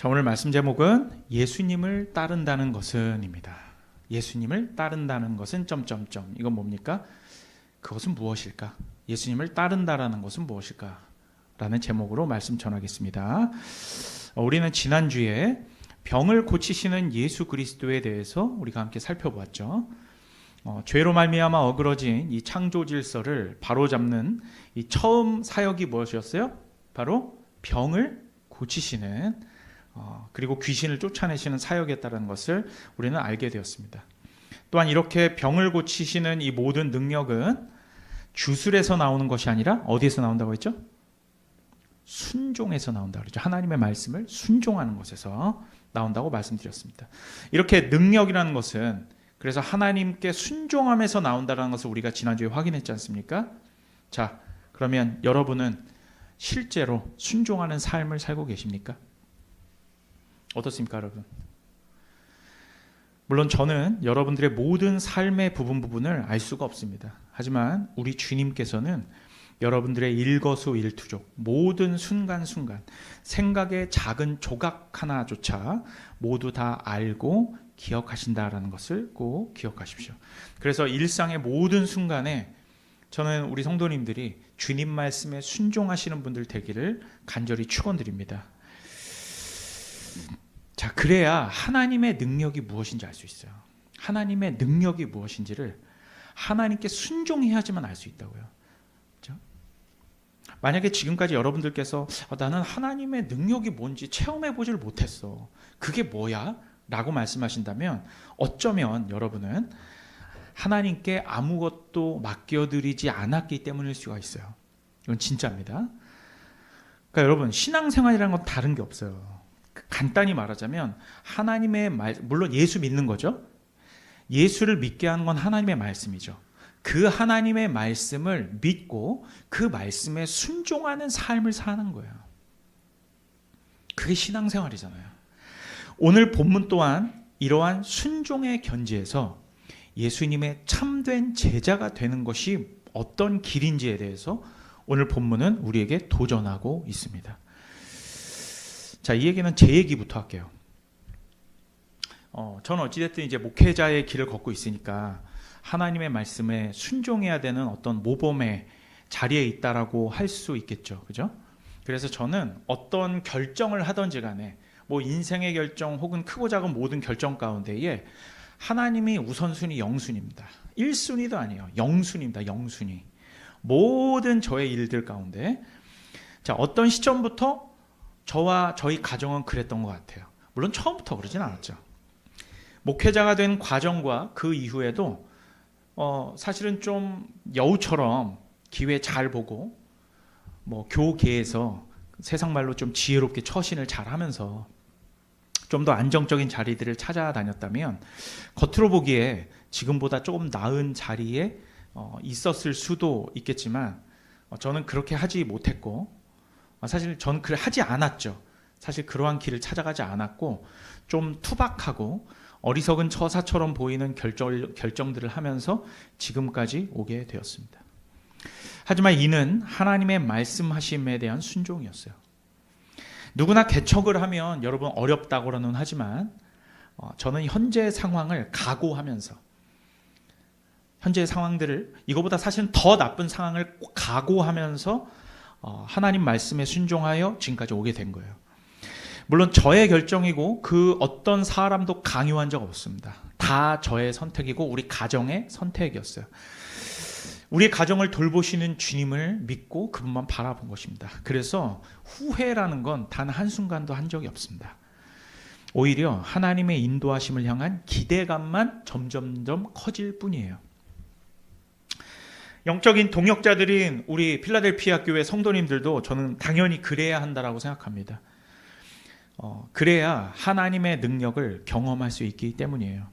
자, 오늘 말씀 제목은 예수님을 따른다는 것은입니다. 예수님을 따른다는 것은 점점점. 이건 뭡니까? 그것은 무엇일까? 예수님을 따른다라는 것은 무엇일까? 라는 제목으로 말씀 전하겠습니다. 우리는 지난주에 병을 고치시는 예수 그리스도에 대해서 우리가 함께 살펴보았죠. 죄로 말미암아 어그러진 이 창조 질서를 바로잡는 이 처음 사역이 무엇이었어요? 바로 병을 고치시는 그리고 귀신을 쫓아내시는 사역이었다는 것을 우리는 알게 되었습니다. 또한 이렇게 병을 고치시는 이 모든 능력은 주술에서 나오는 것이 아니라 어디에서 나온다고 했죠? 순종에서 나온다고 그랬죠. 하나님의 말씀을 순종하는 것에서 나온다고 말씀드렸습니다. 이렇게 능력이라는 것은 그래서 하나님께 순종함에서 나온다는 것을 우리가 지난주에 확인했지 않습니까? 자, 그러면 여러분은 실제로 순종하는 삶을 살고 계십니까? 어떻습니까, 여러분? 물론 저는 여러분들의 모든 삶의 부분을 알 수가 없습니다. 하지만 우리 주님께서는 여러분들의 일거수일투족, 모든 순간순간, 생각의 작은 조각 하나조차 모두 다 알고 기억하신다라는 것을 꼭 기억하십시오. 그래서 일상의 모든 순간에 저는 우리 성도님들이 주님 말씀에 순종하시는 분들 되기를 간절히 축원드립니다. 자, 그래야 하나님의 능력이 무엇인지 알 수 있어요. 하나님의 능력이 무엇인지를 하나님께 순종해야지만 알 수 있다고요. 그렇죠? 만약에 지금까지 여러분들께서 나는 하나님의 능력이 뭔지 체험해보질 못했어. 그게 뭐야? 라고 말씀하신다면 어쩌면 여러분은 하나님께 아무것도 맡겨드리지 않았기 때문일 수가 있어요. 이건 진짜입니다. 그러니까 여러분, 신앙생활이라는 건 다른 게 없어요. 간단히 말하자면 하나님의 물론 예수 믿는 거죠. 예수를 믿게 하는 건 하나님의 말씀이죠. 그 하나님의 말씀을 믿고 그 말씀에 순종하는 삶을 사는 거예요. 그게 신앙생활이잖아요. 오늘 본문 또한 이러한 순종의 견지에서 예수님의 참된 제자가 되는 것이 어떤 길인지에 대해서 오늘 본문은 우리에게 도전하고 있습니다. 자, 이 얘기는 제 얘기부터 할게요. 저는 어찌됐든 이제 목회자의 길을 걷고 있으니까 하나님의 말씀에 순종해야 되는 어떤 모범의 자리에 있다라고 할 수 있겠죠. 그죠? 그래서 저는 어떤 결정을 하든지 간에 뭐 인생의 결정 혹은 크고 작은 모든 결정 가운데에 하나님이 우선순위 0순위입니다. 1순위도 아니에요. 0순위입니다. 0순위. 모든 저의 일들 가운데 자, 어떤 시점부터 저와 저희 가정은 그랬던 것 같아요. 물론 처음부터 그러진 않았죠. 목회자가 된 과정과 그 이후에도 사실은 좀 여우처럼 기회 잘 보고 뭐 교계에서 세상 말로 좀 지혜롭게 처신을 잘 하면서 좀 더 안정적인 자리들을 찾아다녔다면 겉으로 보기에 지금보다 조금 나은 자리에 있었을 수도 있겠지만 저는 그렇게 하지 못했고 사실 저는 그걸 하지 않았죠. 사실 그러한 길을 찾아가지 않았고 좀 투박하고 어리석은 처사처럼 보이는 결정들을 하면서 지금까지 오게 되었습니다. 하지만 이는 하나님의 말씀하심에 대한 순종이었어요. 누구나 개척을 하면 여러분 어렵다고는 하지만 저는 현재 상황을 각오하면서 현재의 상황들을 이거보다 사실은 더 나쁜 상황을 각오하면서 하나님 말씀에 순종하여 지금까지 오게 된 거예요. 물론 저의 결정이고 그 어떤 사람도 강요한 적 없습니다. 다 저의 선택이고 우리 가정의 선택이었어요. 우리 가정을 돌보시는 주님을 믿고 그분만 바라본 것입니다. 그래서 후회라는 건 단 한순간도 한 적이 없습니다. 오히려 하나님의 인도하심을 향한 기대감만 점점점 커질 뿐이에요. 영적인 동역자들인 우리 필라델피아 교회 성도님들도 저는 당연히 그래야 한다라고 생각합니다. 그래야 하나님의 능력을 경험할 수 있기 때문이에요.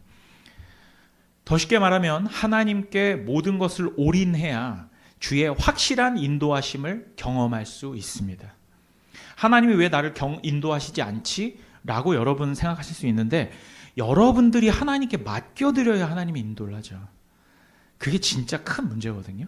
더 쉽게 말하면 하나님께 모든 것을 올인해야 주의 확실한 인도하심을 경험할 수 있습니다. 하나님이 왜 나를 인도하시지 않지? 라고 여러분 생각하실 수 있는데 여러분들이 하나님께 맡겨드려야 하나님이 인도를 하죠. 그게 진짜 큰 문제거든요.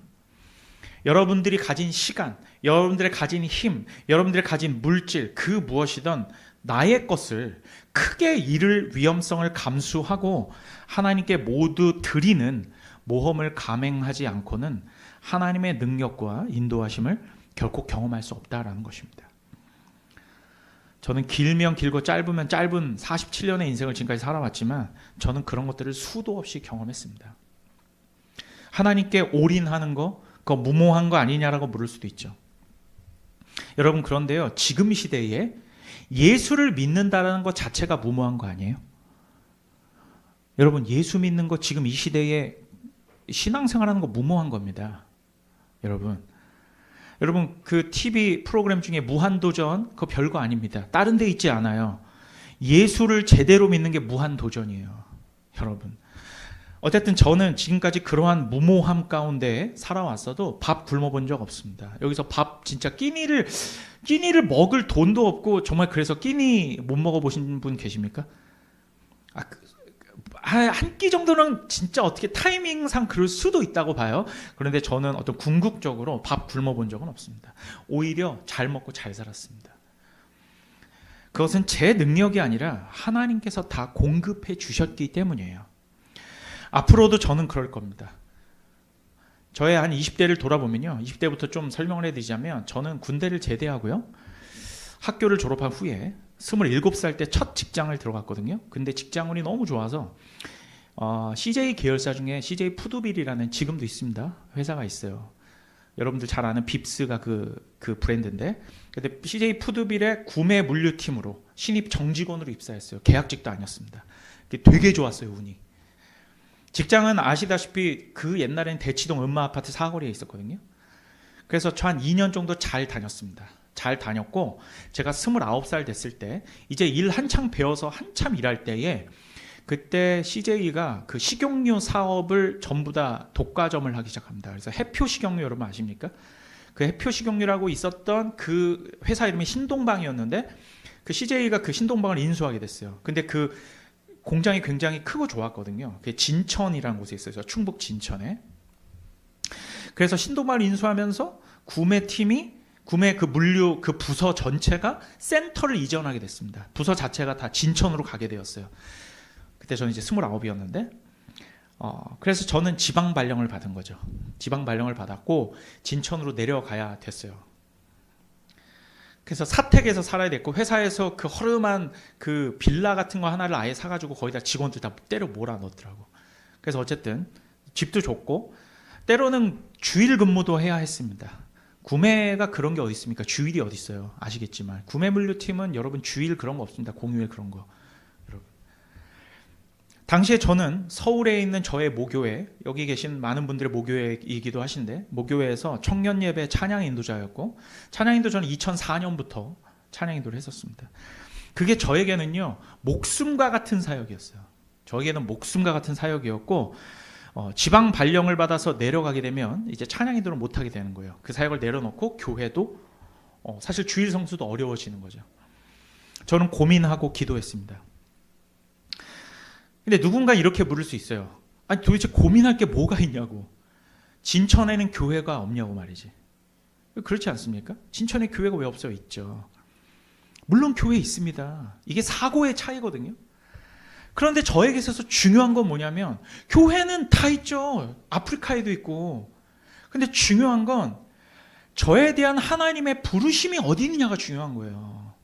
여러분들이 가진 시간, 여러분들의 가진 힘, 여러분들의 가진 물질, 그 무엇이든 나의 것을 크게 잃을 위험성을 감수하고 하나님께 모두 드리는 모험을 감행하지 않고는 하나님의 능력과 인도하심을 결코 경험할 수 없다라는 것입니다. 저는 길면 길고 짧으면 짧은 47년의 인생을 지금까지 살아왔지만 저는 그런 것들을 수도 없이 경험했습니다. 하나님께 올인하는 거, 그거 무모한 거 아니냐라고 물을 수도 있죠. 여러분, 그런데요, 지금 시대에 예수를 믿는다는 것 자체가 무모한 거 아니에요? 여러분, 예수 믿는 거 지금 이 시대에 신앙생활하는 거 무모한 겁니다. 여러분 그 TV 프로그램 중에 무한도전, 그거 별거 아닙니다. 다른 데 있지 않아요. 예수를 제대로 믿는 게 무한도전이에요. 여러분, 어쨌든 저는 지금까지 그러한 무모함 가운데 살아왔어도 밥 굶어본 적 없습니다. 여기서 밥 진짜 끼니를 먹을 돈도 없고 정말 그래서 끼니 못 먹어보신 분 계십니까? 한 끼 정도는 진짜 어떻게 타이밍상 그럴 수도 있다고 봐요. 그런데 저는 어떤 궁극적으로 밥 굶어본 적은 없습니다. 오히려 잘 먹고 잘 살았습니다. 그것은 제 능력이 아니라 하나님께서 다 공급해 주셨기 때문이에요. 앞으로도 저는 그럴 겁니다. 저의 한 20대를 돌아보면요, 20대부터 좀 설명을 해드리자면, 저는 군대를 제대하고요, 학교를 졸업한 후에 27살 때 첫 직장을 들어갔거든요. 근데 직장운이 너무 좋아서 CJ 계열사 중에 CJ 푸드빌이라는, 지금도 있습니다, 회사가 있어요. 여러분들 잘 아는 빕스가 그 브랜드인데, 근데 CJ 푸드빌의 구매 물류팀으로 신입 정직원으로 입사했어요. 계약직도 아니었습니다. 되게 좋았어요, 운이. 직장은 아시다시피 그 옛날엔 대치동 음마아파트 사거리에 있었거든요. 그래서 저 한 2년 정도 잘 다녔습니다. 잘 다녔고, 제가 29살 됐을 때 이제 일 한창 배워서 한참 일할 때에, 그때 CJ가 그 식용유 사업을 전부 다 독과점을 하기 시작합니다. 그래서 해표 식용유, 여러분 아십니까? 그 해표 식용유라고 있었던 그 회사 이름이 신동방이었는데, 그 CJ가 그 신동방을 인수하게 됐어요. 근데 그 공장이 굉장히 크고 좋았거든요. 그게 진천이라는 곳에 있어요. 충북 진천에. 그래서 신동방을 인수하면서 구매 그 물류 그 부서 전체가 센터를 이전하게 됐습니다. 부서 자체가 다 진천으로 가게 되었어요. 그때 저는 이제 29이었는데, 그래서 저는 지방 발령을 받은 거죠. 지방 발령을 받았고 진천으로 내려가야 됐어요. 그래서 사택에서 살아야 됐고, 회사에서 그 허름한 그 빌라 같은 거 하나를 아예 사가지고 거기다 직원들 다 때려 몰아 넣더라고. 그래서 어쨌든 집도 좋고, 때로는 주일 근무도 해야 했습니다. 구매가 그런 게 어디 있습니까? 주일이 어디 있어요? 아시겠지만 구매 물류팀은 여러분 주일 그런 거 없습니다. 공휴일 그런 거. 여러분, 당시에 저는 서울에 있는 저의 모교회, 여기 계신 많은 분들의 모교회이기도 하신데, 모교회에서 청년 예배 찬양 인도자였고, 찬양 인도 저는 2004년부터 찬양 인도를 했었습니다. 그게 저에게는요, 목숨과 같은 사역이었어요. 저에게는 목숨과 같은 사역이었고, 지방 발령을 받아서 내려가게 되면 이제 찬양 인도를 못 하게 되는 거예요. 그 사역을 내려놓고 교회도 사실 주일 성수도 어려워지는 거죠. 저는 고민하고 기도했습니다. 근데 누군가 이렇게 물을 수 있어요. 아니 도대체 고민할 게 뭐가 있냐고. 진천에는 교회가 없냐고 말이지. 그렇지 않습니까? 진천에 교회가 왜 없어요? 있죠. 물론 교회 있습니다. 이게 사고의 차이거든요. 그런데 저에게 있어서 중요한 건 뭐냐면, 교회는 다 있죠. 아프리카에도 있고. 근데 중요한 건 저에 대한 하나님의 부르심이 어디 있느냐가 중요한 거예요.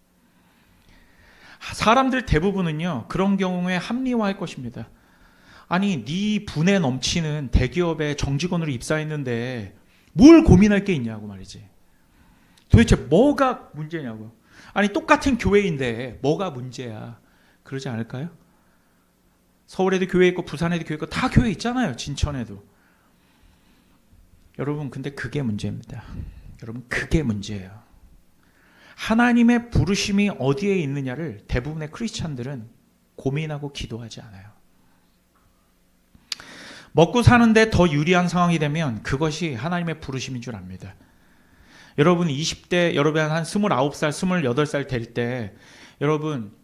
사람들 대부분은요, 그런 경우에 합리화할 것입니다. 아니, 네 분에 넘치는 대기업에 정직원으로 입사했는데 뭘 고민할 게 있냐고 말이지. 도대체 뭐가 문제냐고요. 아니, 똑같은 교회인데 뭐가 문제야. 그러지 않을까요? 서울에도 교회 있고 부산에도 교회 있고 다 교회 있잖아요. 진천에도. 여러분, 근데 그게 문제입니다. 여러분, 그게 문제예요. 하나님의 부르심이 어디에 있느냐를 대부분의 크리스찬들은 고민하고 기도하지 않아요. 먹고 사는데 더 유리한 상황이 되면 그것이 하나님의 부르심인 줄 압니다. 여러분 20대, 여러분 한 29살, 28살 될 때, 여러분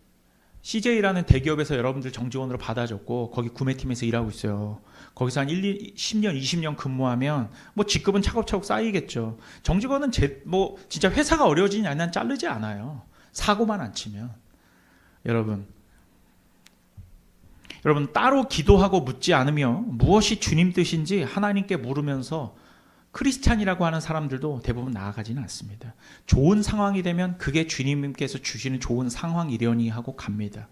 CJ라는 대기업에서 여러분들 정직원으로 받아줬고, 거기 구매팀에서 일하고 있어요. 거기서 한 10년, 20년 근무하면 뭐 직급은 차곡차곡 쌓이겠죠. 정직원은 진짜 회사가 어려워지냐, 난 자르지 않아요. 사고만 안 치면. 여러분 따로 기도하고 묻지 않으며 무엇이 주님 뜻인지 하나님께 물으면서 크리스찬이라고 하는 사람들도 대부분 나아가지는 않습니다. 좋은 상황이 되면 그게 주님께서 주시는 좋은 상황이려니 하고 갑니다.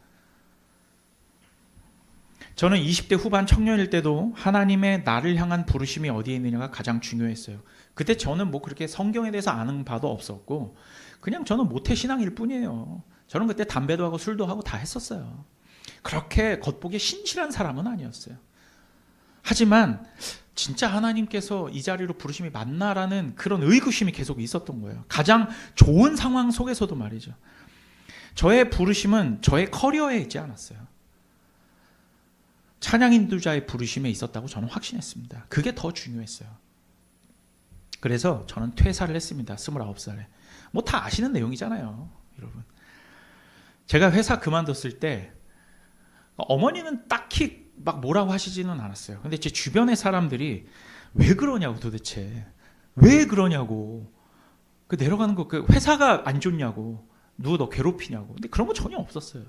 저는 20대 후반 청년일 때도 하나님의 나를 향한 부르심이 어디에 있느냐가 가장 중요했어요. 그때 저는 뭐 그렇게 성경에 대해서 아는 바도 없었고 그냥 저는 모태신앙일 뿐이에요. 저는 그때 담배도 하고 술도 하고 다 했었어요. 그렇게 겉보기에 신실한 사람은 아니었어요. 하지만 진짜 하나님께서 이 자리로 부르심이 맞나라는 그런 의구심이 계속 있었던 거예요. 가장 좋은 상황 속에서도 말이죠. 저의 부르심은 저의 커리어에 있지 않았어요. 찬양 인도자의 부르심에 있었다고 저는 확신했습니다. 그게 더 중요했어요. 그래서 저는 퇴사를 했습니다. 29살에. 뭐 다 아시는 내용이잖아요, 여러분. 제가 회사 그만뒀을 때 어머니는 딱히 막 뭐라고 하시지는 않았어요. 근데 제 주변의 사람들이 왜 그러냐고, 도대체 왜 그러냐고, 그 내려가는 거, 그 회사가 안 좋냐고, 누구 너 괴롭히냐고. 근데 그런 거 전혀 없었어요.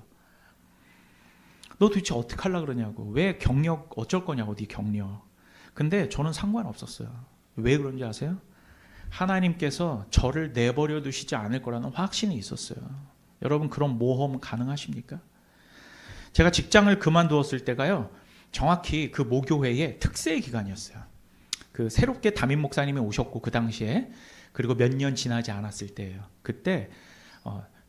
너 도대체 어떻게 하려고 그러냐고, 왜 경력 어쩔 거냐고, 네 경력. 근데 저는 상관없었어요. 왜 그런지 아세요? 하나님께서 저를 내버려 두시지 않을 거라는 확신이 있었어요. 여러분, 그런 모험 가능하십니까? 제가 직장을 그만두었을 때가요, 정확히 그 모교회의 특세 기간이었어요. 그 새롭게 담임 목사님이 오셨고 그 당시에, 그리고 몇 년 지나지 않았을 때예요. 그때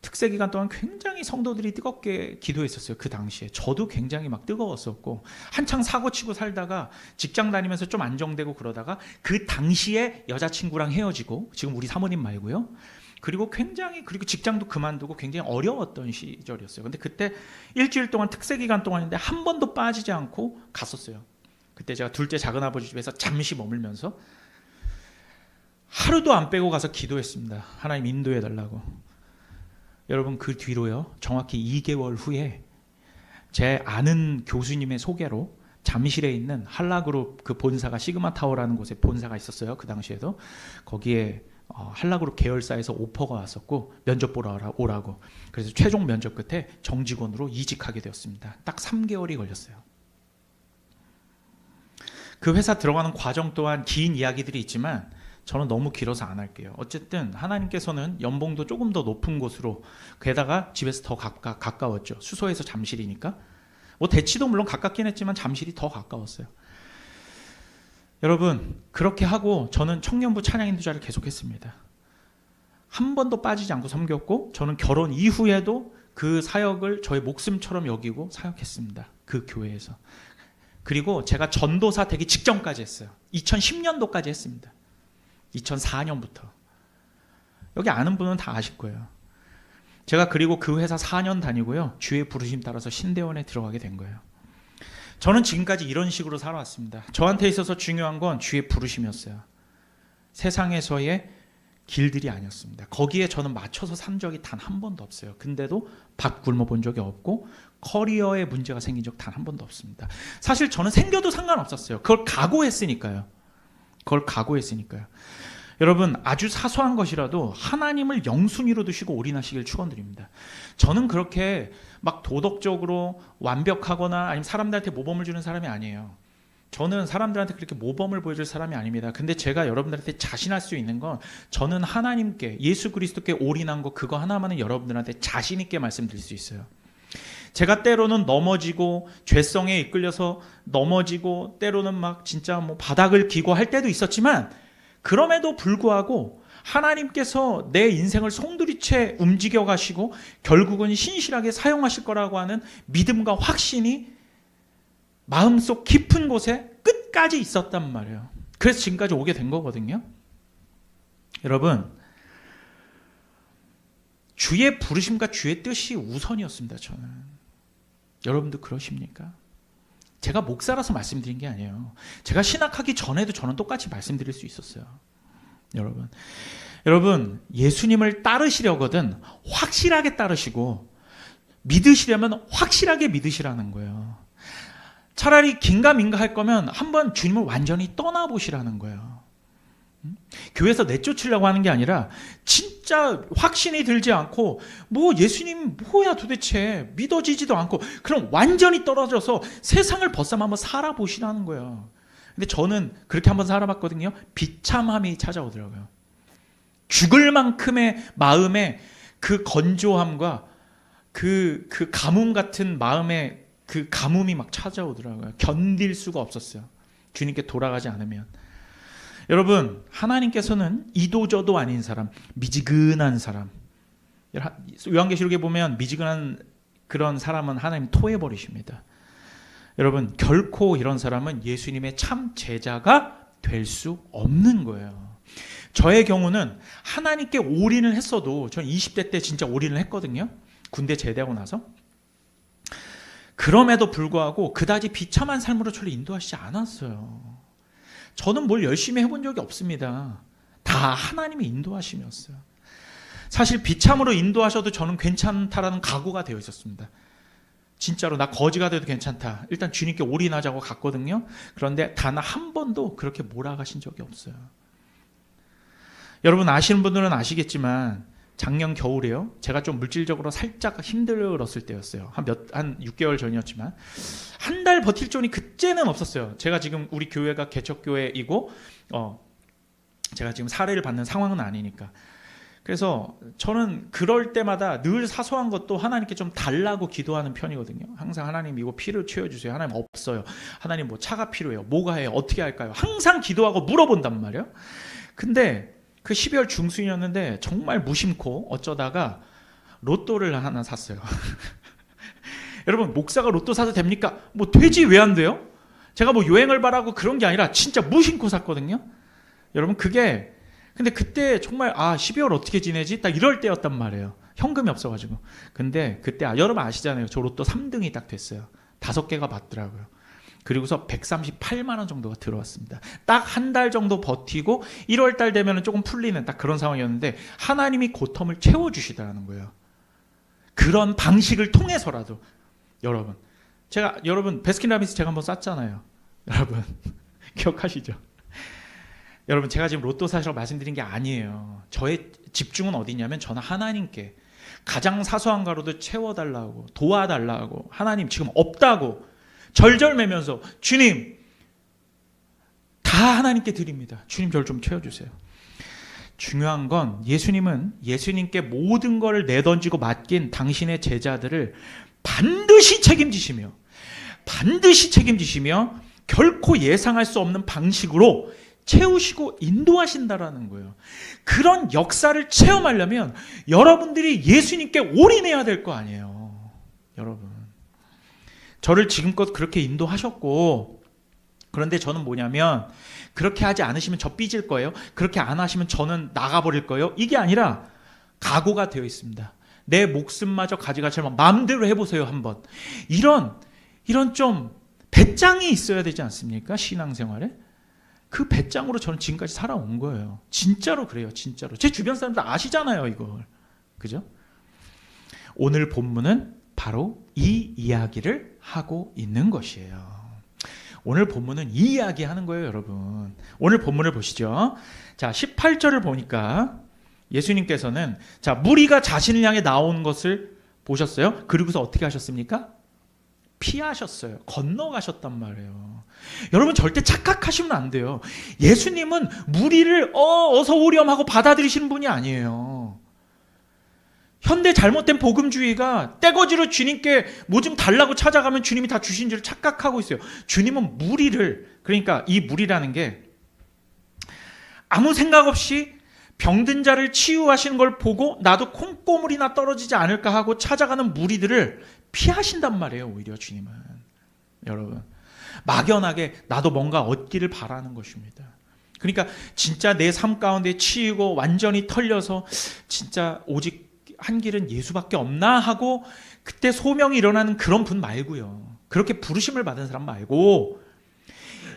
특세 기간 동안 굉장히 성도들이 뜨겁게 기도했었어요. 그 당시에 저도 굉장히 막 뜨거웠었고, 한창 사고치고 살다가 직장 다니면서 좀 안정되고 그러다가 그 당시에 여자친구랑 헤어지고, 지금 우리 사모님 말고요. 그리고 직장도 그만두고 굉장히 어려웠던 시절이었어요. 근데 그때 일주일 동안 특세 기간 동안인데 한 번도 빠지지 않고 갔었어요. 그때 제가 둘째 작은아버지 집에서 잠시 머물면서 하루도 안 빼고 가서 기도했습니다. 하나님 인도해 달라고. 여러분, 그 뒤로요, 정확히 2개월 후에 제 아는 교수님의 소개로 잠실에 있는 한라그룹 그 본사가 시그마타워라는 곳에 본사가 있었어요. 그 당시에도. 거기에 한라그룹 계열사에서 오퍼가 왔었고 면접 보러 오라고. 그래서 최종 면접 끝에 정직원으로 이직하게 되었습니다. 딱 3개월이 걸렸어요. 그 회사 들어가는 과정 또한 긴 이야기들이 있지만 저는 너무 길어서 안 할게요. 어쨌든 하나님께서는 연봉도 조금 더 높은 곳으로, 게다가 집에서 더 가까웠죠. 수서에서 잠실이니까. 뭐 대치도 물론 가깝긴 했지만 잠실이 더 가까웠어요. 여러분, 그렇게 하고 저는 청년부 찬양 인도자를 계속했습니다. 한 번도 빠지지 않고 섬겼고, 저는 결혼 이후에도 그 사역을 저의 목숨처럼 여기고 사역했습니다. 그 교회에서. 그리고 제가 전도사 되기 직전까지 했어요. 2010년도까지 했습니다. 2004년부터. 여기 아는 분은 다 아실 거예요. 제가 그리고 그 회사 4년 다니고요, 주의 부르심 따라서 신대원에 들어가게 된 거예요. 저는 지금까지 이런 식으로 살아왔습니다. 저한테 있어서 중요한 건 주의 부르심이었어요. 세상에서의 길들이 아니었습니다. 거기에 저는 맞춰서 산 적이 단 한 번도 없어요. 근데도 밥 굶어 본 적이 없고 커리어에 문제가 생긴 적 단 한 번도 없습니다. 사실 저는 생겨도 상관없었어요. 그걸 각오했으니까요. 여러분, 아주 사소한 것이라도 하나님을 영순위로 두시고 올인하시길 축원드립니다. 저는 그렇게 막 도덕적으로 완벽하거나 아니면 사람들한테 모범을 주는 사람이 아니에요. 저는 사람들한테 그렇게 모범을 보여줄 사람이 아닙니다. 근데 제가 여러분들한테 자신할 수 있는 건, 저는 하나님께, 예수 그리스도께 올인한 거, 그거 하나만은 여러분들한테 자신 있게 말씀드릴 수 있어요. 제가 때로는 넘어지고 죄성에 이끌려서 넘어지고, 때로는 막 진짜 뭐 바닥을 기고 할 때도 있었지만, 그럼에도 불구하고 하나님께서 내 인생을 송두리째 움직여 가시고 결국은 신실하게 사용하실 거라고 하는 믿음과 확신이 마음속 깊은 곳에 끝까지 있었단 말이에요. 그래서 지금까지 오게 된 거거든요. 여러분, 주의 부르심과 주의 뜻이 우선이었습니다. 저는. 여러분도 그러십니까? 제가 목사라서 말씀드린 게 아니에요. 제가 신학하기 전에도 저는 똑같이 말씀드릴 수 있었어요. 여러분, 예수님을 따르시려거든 확실하게 따르시고, 믿으시려면 확실하게 믿으시라는 거예요. 차라리 긴가민가 할 거면 한번 주님을 완전히 떠나보시라는 거예요. 교회에서 내쫓으려고 하는 게 아니라 진짜 진짜 확신이 들지 않고 뭐 예수님 뭐야 도대체 믿어지지도 않고 그럼 완전히 떨어져서 세상을 벗삼아 한번 살아보시라는 거예요. 근데 저는 그렇게 한번 살아봤거든요. 비참함이 찾아오더라고요. 죽을 만큼의 마음의 그 건조함과 그 가뭄 같은 마음의 그 가뭄이 막 찾아오더라고요. 견딜 수가 없었어요. 주님께 돌아가지 않으면. 여러분, 하나님께서는 이도저도 아닌 사람, 미지근한 사람, 요한계시록에 보면 미지근한 그런 사람은 하나님 토해버리십니다. 여러분, 결코 이런 사람은 예수님의 참 제자가 될 수 없는 거예요. 저의 경우는 하나님께 올인을 했어도 전 20대 때 진짜 올인을 했거든요. 군대 제대하고 나서. 그럼에도 불구하고 그다지 비참한 삶으로 저를 인도하시지 않았어요. 저는 뭘 열심히 해본 적이 없습니다. 다 하나님이 인도하심이었어요. 사실 비참으로 인도하셔도 저는 괜찮다라는 각오가 되어 있었습니다. 진짜로 나 거지가 돼도 괜찮다. 일단 주님께 올인하자고 갔거든요. 그런데 단 한 번도 그렇게 몰아가신 적이 없어요. 여러분 아시는 분들은 아시겠지만 작년 겨울에요. 제가 좀 물질적으로 살짝 힘들었을 때였어요. 한 6개월 전이었지만 한 달 버틸 돈이 그때는 없었어요. 제가 지금 우리 교회가 개척교회이고 제가 지금 사례를 받는 상황은 아니니까. 그래서 저는 그럴 때마다 늘 사소한 것도 하나님께 좀 달라고 기도하는 편이거든요. 항상 하나님 이거 피를 채워주세요. 하나님 없어요. 하나님 뭐 차가 필요해요. 뭐가 해요? 어떻게 할까요? 항상 기도하고 물어본단 말이에요. 근데 그 12월 중순이었는데 정말 무심코 어쩌다가 로또를 하나 샀어요. 여러분 목사가 로또 사도 됩니까? 뭐 되지 왜 안 돼요? 제가 뭐 여행을 바라고 그런 게 아니라 진짜 무심코 샀거든요. 여러분 그게 근데 그때 정말 12월 어떻게 지내지? 딱 이럴 때였단 말이에요. 현금이 없어가지고. 근데 그때 여러분 아시잖아요. 저 로또 3등이 딱 됐어요. 5개가 맞더라고요. 그리고서 138만 원 정도가 들어왔습니다. 딱 한 달 정도 버티고 1월 달 되면 조금 풀리는 딱 그런 상황이었는데 하나님이 고텀을 채워주시더라는 거예요. 그런 방식을 통해서라도 여러분 베스킨라빈스 제가 한번 쌌잖아요. 여러분 기억하시죠? 여러분 제가 지금 로또 사시라고 말씀드린 게 아니에요. 저의 집중은 어디냐면 저는 하나님께 가장 사소한 가로도 채워달라고 도와달라고 하나님 지금 없다고 절절매면서 주님 다 하나님께 드립니다. 주님 저를 좀 채워주세요. 중요한 건 예수님은 예수님께 모든 것을 내던지고 맡긴 당신의 제자들을 반드시 책임지시며 결코 예상할 수 없는 방식으로 채우시고 인도하신다라는 거예요. 그런 역사를 체험하려면 여러분들이 예수님께 올인해야 될 거 아니에요. 여러분 저를 지금껏 그렇게 인도하셨고 그런데 저는 뭐냐면 그렇게 하지 않으시면 저 삐질 거예요. 그렇게 안 하시면 저는 나가버릴 거예요. 이게 아니라 각오가 되어 있습니다. 내 목숨마저 가져가처럼 마음대로 해보세요 한번. 이런 좀 배짱이 있어야 되지 않습니까? 신앙생활에. 그 배짱으로 저는 지금까지 살아온 거예요. 진짜로 그래요. 진짜로. 제 주변 사람들 아시잖아요 이걸. 그죠? 오늘 본문은 바로 이 이야기를 하고 있는 것이에요. 오늘 본문은 이 이야기 하는 거예요 여러분. 오늘 본문을 보시죠. 자 18절을 보니까 예수님께서는 자 무리가 자신을 향해 나온 것을 보셨어요. 그리고서 어떻게 하셨습니까? 피하셨어요. 건너가셨단 말이에요. 여러분 절대 착각하시면 안 돼요. 예수님은 무리를 어서 오렴 하고 받아들이시는 분이 아니에요. 현대 잘못된 복음주의가 떼거지로 주님께 뭐 좀 달라고 찾아가면 주님이 다 주신 줄 착각하고 있어요. 주님은 무리를, 그러니까 이 무리라는 게 아무 생각 없이 병든 자를 치유하시는 걸 보고 나도 콩고물이나 떨어지지 않을까 하고 찾아가는 무리들을 피하신단 말이에요. 오히려 주님은. 여러분 막연하게 나도 뭔가 얻기를 바라는 것입니다. 그러니까 진짜 내 삶 가운데 치이고 완전히 털려서 진짜 오직 한 길은 예수밖에 없나 하고 그때 소명이 일어나는 그런 분 말고요. 그렇게 부르심을 받은 사람 말고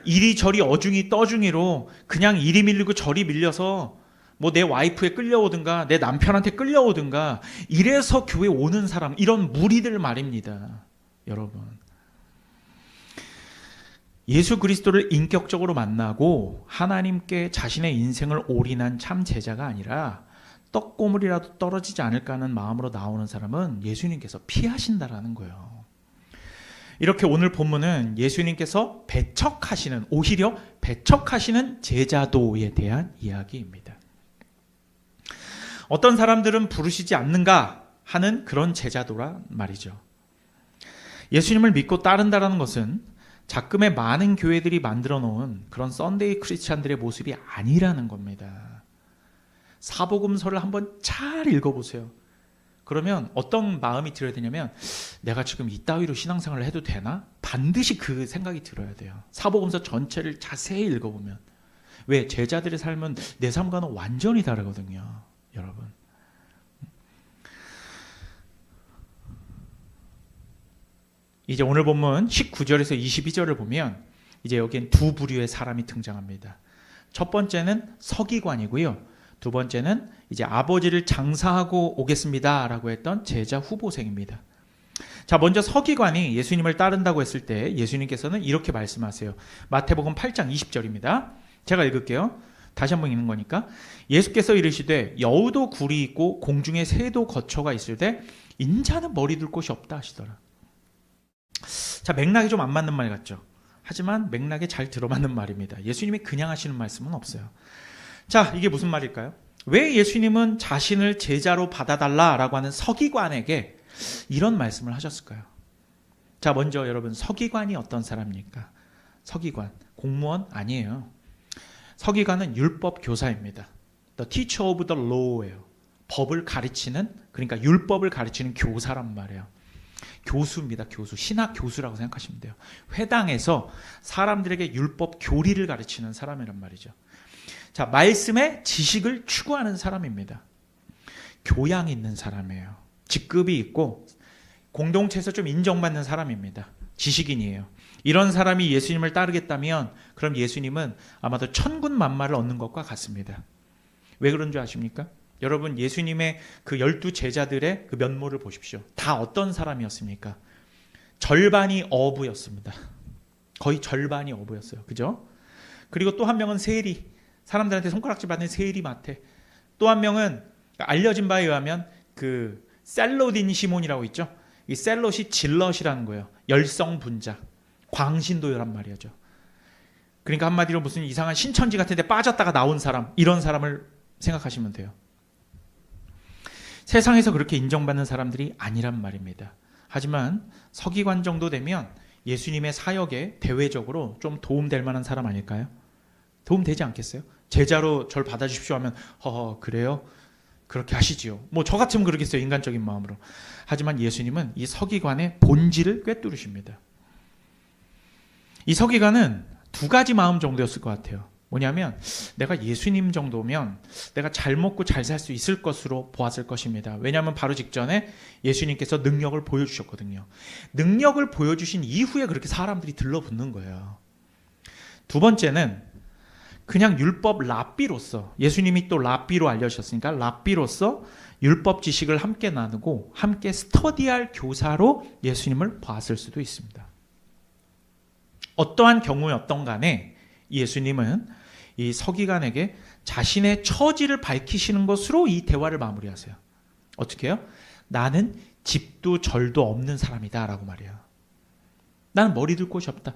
이리저리 어중이 떠중이로 그냥 이리 밀리고 저리 밀려서 뭐 내 와이프에 끌려오든가 내 남편한테 끌려오든가 이래서 교회 오는 사람, 이런 무리들 말입니다. 여러분 예수 그리스도를 인격적으로 만나고 하나님께 자신의 인생을 올인한 참 제자가 아니라 떡고물이라도 떨어지지 않을까 하는 마음으로 나오는 사람은 예수님께서 피하신다라는 거예요. 이렇게 오늘 본문은 예수님께서 오히려 배척하시는 제자도에 대한 이야기입니다. 어떤 사람들은 부르시지 않는가 하는 그런 제자도란 말이죠. 예수님을 믿고 따른다는 것은 작금의 많은 교회들이 만들어 놓은 그런 썬데이 크리스찬들의 모습이 아니라는 겁니다. 사복음서를 한번 잘 읽어보세요. 그러면 어떤 마음이 들어야 되냐면 내가 지금 이따위로 신앙생활을 해도 되나? 반드시 그 생각이 들어야 돼요. 사복음서 전체를 자세히 읽어보면. 왜? 제자들의 삶은 내 삶과는 완전히 다르거든요. 여러분. 이제 오늘 본문 19절에서 22절을 보면 이제 여기엔 두 부류의 사람이 등장합니다. 첫 번째는 서기관이고요. 두 번째는 이제 아버지를 장사하고 오겠습니다라고 했던 제자 후보생입니다. 자, 먼저 서기관이 예수님을 따른다고 했을 때 예수님께서는 이렇게 말씀하세요. 마태복음 8장 20절입니다. 제가 읽을게요. 다시 한번 읽는 거니까. 예수께서 이르시되 여우도 굴이 있고 공중에 새도 거처가 있을 때 인자는 머리 둘 곳이 없다 하시더라. 자, 맥락이 좀 안 맞는 말 같죠. 하지만 맥락에 잘 들어맞는 말입니다. 예수님이 그냥 하시는 말씀은 없어요. 자, 이게 무슨 말일까요? 왜 예수님은 자신을 제자로 받아달라라고 하는 서기관에게 이런 말씀을 하셨을까요? 자, 먼저 여러분, 서기관이 어떤 사람입니까? 서기관, 공무원 아니에요. 서기관은 율법 교사입니다. The teacher of the law예요. 법을 가르치는, 그러니까 율법을 가르치는 교사란 말이에요. 교수입니다. 교수. 신학 교수라고 생각하시면 돼요. 회당에서 사람들에게 율법 교리를 가르치는 사람이란 말이죠. 자, 말씀의 지식을 추구하는 사람입니다. 교양 있는 사람이에요. 직급이 있고 공동체에서 좀 인정받는 사람입니다. 지식인이에요. 이런 사람이 예수님을 따르겠다면 그럼 예수님은 아마도 천군만마를 얻는 것과 같습니다. 왜 그런 줄 아십니까? 여러분, 예수님의 그 12 제자들의 그 면모를 보십시오. 다 어떤 사람이었습니까? 절반이 어부였습니다. 거의 절반이 어부였어요. 그죠? 그리고 또 한 명은 세리, 사람들한테 손가락질 받는 세리마태. 또 한 명은 알려진 바에 의하면 그 셀롯인 시몬이라고 있죠. 이 셀롯이 질럿이라는 거예요. 열성분자, 광신도요란 말이죠. 그러니까 한마디로 무슨 이상한 신천지 같은 데 빠졌다가 나온 사람, 이런 사람을 생각하시면 돼요. 세상에서 그렇게 인정받는 사람들이 아니란 말입니다. 하지만 서기관 정도 되면 예수님의 사역에 대외적으로 좀 도움될 만한 사람 아닐까요? 도움되지 않겠어요? 제자로 절 받아주십시오 하면 그래요? 그렇게 하시지요. 뭐 저 같으면 그러겠어요. 인간적인 마음으로. 하지만 예수님은 이 서기관의 본질을 꿰뚫으십니다. 이 서기관은 두 가지 마음 정도였을 것 같아요. 뭐냐면 내가 예수님 정도면 내가 잘 먹고 잘 살 수 있을 것으로 보았을 것입니다. 왜냐하면 바로 직전에 예수님께서 능력을 보여주셨거든요. 능력을 보여주신 이후에 그렇게 사람들이 들러붙는 거예요. 두 번째는 그냥 율법 랍비로서, 예수님이 또 랍비로 알려주셨으니까 랍비로서 율법 지식을 함께 나누고 함께 스터디할 교사로 예수님을 봤을 수도 있습니다. 어떠한 경우였던 간에 예수님은 이 서기관에게 자신의 처지를 밝히시는 것으로 이 대화를 마무리하세요. 어떻게 해요? 나는 집도 절도 없는 사람이다 라고 말해요. 나는 머리 둘 곳이 없다.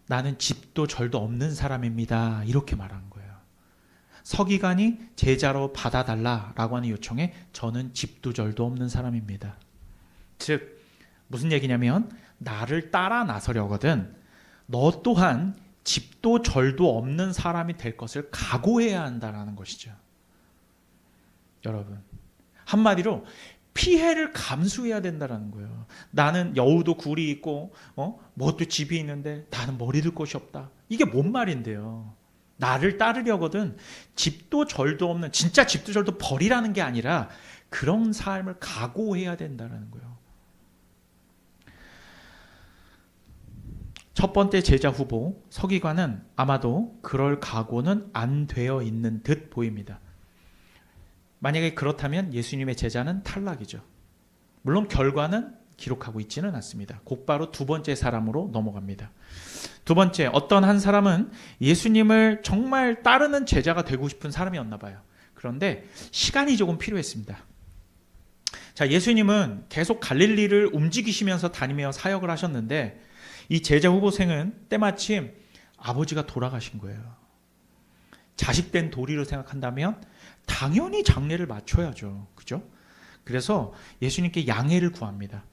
나는 집도 절도 없는 사람입니다. 이렇게 말한 거예요. 서기관이 제자로 받아달라라고 하는 요청에 저는 집도 절도 없는 사람입니다. 즉 무슨 얘기냐면 나를 따라 나서려거든 너 또한 집도 절도 없는 사람이 될 것을 각오해야 한다는 것이죠. 여러분, 한마디로 피해를 감수해야 된다는 거예요. 나는 여우도 굴이 있고 뭣도 집이 있는데 나는 머리 둘 곳이 없다. 이게 뭔 말인데요. 나를 따르려거든 집도 절도 없는, 진짜 집도 절도 버리라는 게 아니라 그런 삶을 각오해야 된다는 거예요. 첫 번째 제자 후보 서기관은 아마도 그럴 각오는 안 되어 있는 듯 보입니다. 만약에 그렇다면 예수님의 제자는 탈락이죠. 물론 결과는 기록하고 있지는 않습니다. 곧바로 두 번째 사람으로 넘어갑니다. 두 번째, 어떤 한 사람은 예수님을 정말 따르는 제자가 되고 싶은 사람이었나 봐요. 그런데 시간이 조금 필요했습니다. 자, 예수님은 계속 갈릴리를 움직이시면서 다니며 사역을 하셨는데 이 제자 후보생은 때마침 아버지가 돌아가신 거예요. 자식된 도리로 생각한다면 당연히 장례를 마쳐야죠. 그죠? 그래서 예수님께 양해를 구합니다.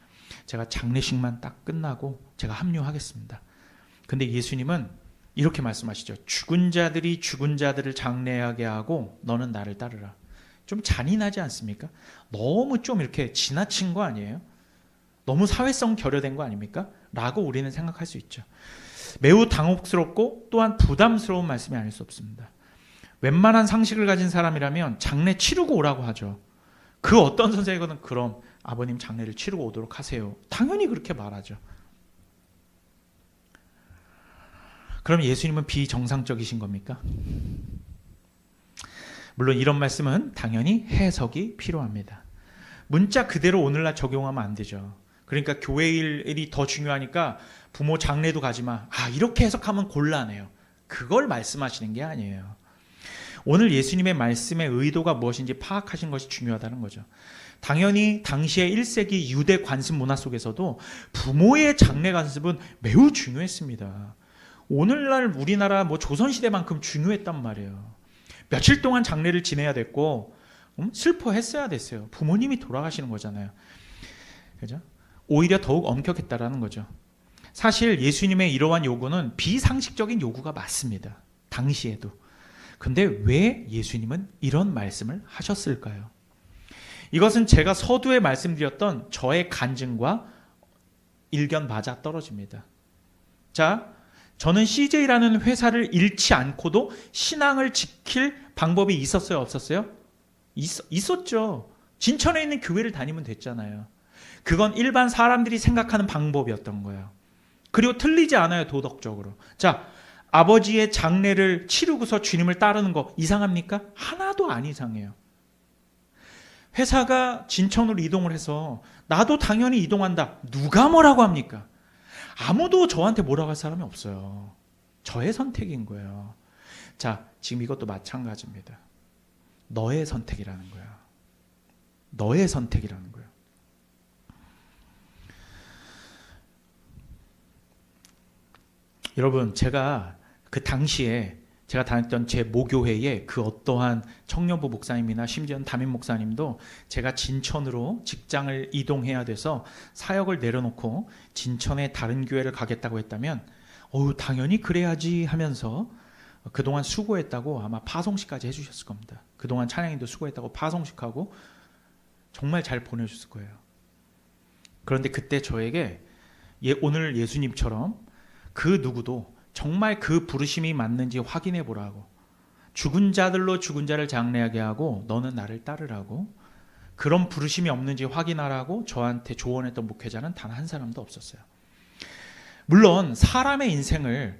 제가 장례식만 딱 끝나고 제가 합류하겠습니다. 근데 예수님은 이렇게 말씀하시죠. 죽은 자들이 죽은 자들을 장례하게 하고 너는 나를 따르라. 좀 잔인하지 않습니까? 너무 좀 이렇게 지나친 거 아니에요? 너무 사회성 결여된 거 아닙니까? 라고 우리는 생각할 수 있죠. 매우 당혹스럽고 또한 부담스러운 말씀이 아닐 수 없습니다. 웬만한 상식을 가진 사람이라면 장례 치르고 오라고 하죠. 그 어떤 선생이거든 그럼 아버님 장례를 치르고 오도록 하세요. 당연히 그렇게 말하죠. 그럼 예수님은 비정상적이신 겁니까? 물론 이런 말씀은 당연히 해석이 필요합니다. 문자 그대로 오늘날 적용하면 안 되죠. 그러니까 교회 일이 더 중요하니까 부모 장례도 가지 마. 이렇게 해석하면 곤란해요. 그걸 말씀하시는 게 아니에요. 오늘 예수님의 말씀의 의도가 무엇인지 파악하시는 것이 중요하다는 거죠. 당연히 당시의 1세기 유대 관습 문화 속에서도 부모의 장례 관습은 매우 중요했습니다. 오늘날 우리나라 조선시대만큼 중요했단 말이에요. 며칠 동안 장례를 지내야 됐고 슬퍼했어야 됐어요. 부모님이 돌아가시는 거잖아요. 그죠? 오히려 더욱 엄격했다라는 거죠. 사실 예수님의 이러한 요구는 비상식적인 요구가 맞습니다. 당시에도. 근데 왜 예수님은 이런 말씀을 하셨을까요? 이것은 제가 서두에 말씀드렸던 저의 간증과 일견 맞아 떨어집니다. 자, 저는 CJ라는 회사를 잃지 않고도 신앙을 지킬 방법이 있었어요? 없었어요? 있었죠. 진천에 있는 교회를 다니면 됐잖아요. 그건 일반 사람들이 생각하는 방법이었던 거예요. 그리고 틀리지 않아요, 도덕적으로. 자, 아버지의 장례를 치르고서 주님을 따르는 거 이상합니까? 하나도 안 이상해요. 회사가 진천으로 이동을 해서 나도 당연히 이동한다. 누가 뭐라고 합니까? 아무도 저한테 뭐라고 할 사람이 없어요. 저의 선택인 거예요. 자, 지금 이것도 마찬가지입니다. 너의 선택이라는 거예요. 너의 선택이라는 거예요. 여러분, 제가 그 당시에 제가 다녔던 제 모교회에 그 어떠한 청년부 목사님이나 심지어는 담임 목사님도 제가 진천으로 직장을 이동해야 돼서 사역을 내려놓고 진천의 다른 교회를 가겠다고 했다면 당연히 그래야지 하면서 그동안 수고했다고 아마 파송식까지 해주셨을 겁니다. 그동안 찬양인도 수고했다고 파송식하고 정말 잘 보내주셨을 거예요. 그런데 그때 저에게 오늘 예수님처럼 그 누구도 정말 그 부르심이 맞는지 확인해 보라고, 죽은 자들로 죽은 자를 장례하게 하고 너는 나를 따르라고, 그런 부르심이 없는지 확인하라고 저한테 조언했던 목회자는 단 한 사람도 없었어요. 물론 사람의 인생을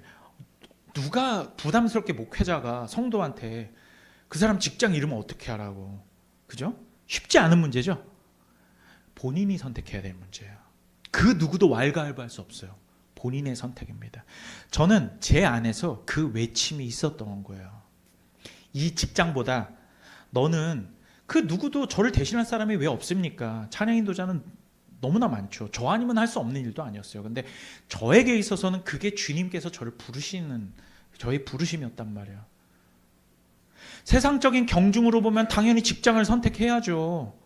누가 부담스럽게 목회자가 성도한테 그 사람 직장 이름을 어떻게 하라고, 그죠? 쉽지 않은 문제죠. 본인이 선택해야 될 문제예요. 그 누구도 왈가왈부할 수 없어요. 본인의 선택입니다. 저는 제 안에서 그 외침이 있었던 거예요. 이 직장보다 너는 그 누구도 저를 대신할 사람이 왜 없습니까? 찬양인도자는 너무나 많죠. 저 아니면 할 수 없는 일도 아니었어요. 근데 저에게 있어서는 그게 주님께서 저를 부르시는 저의 부르심이었단 말이에요. 세상적인 경중으로 보면 당연히 직장을 선택해야죠.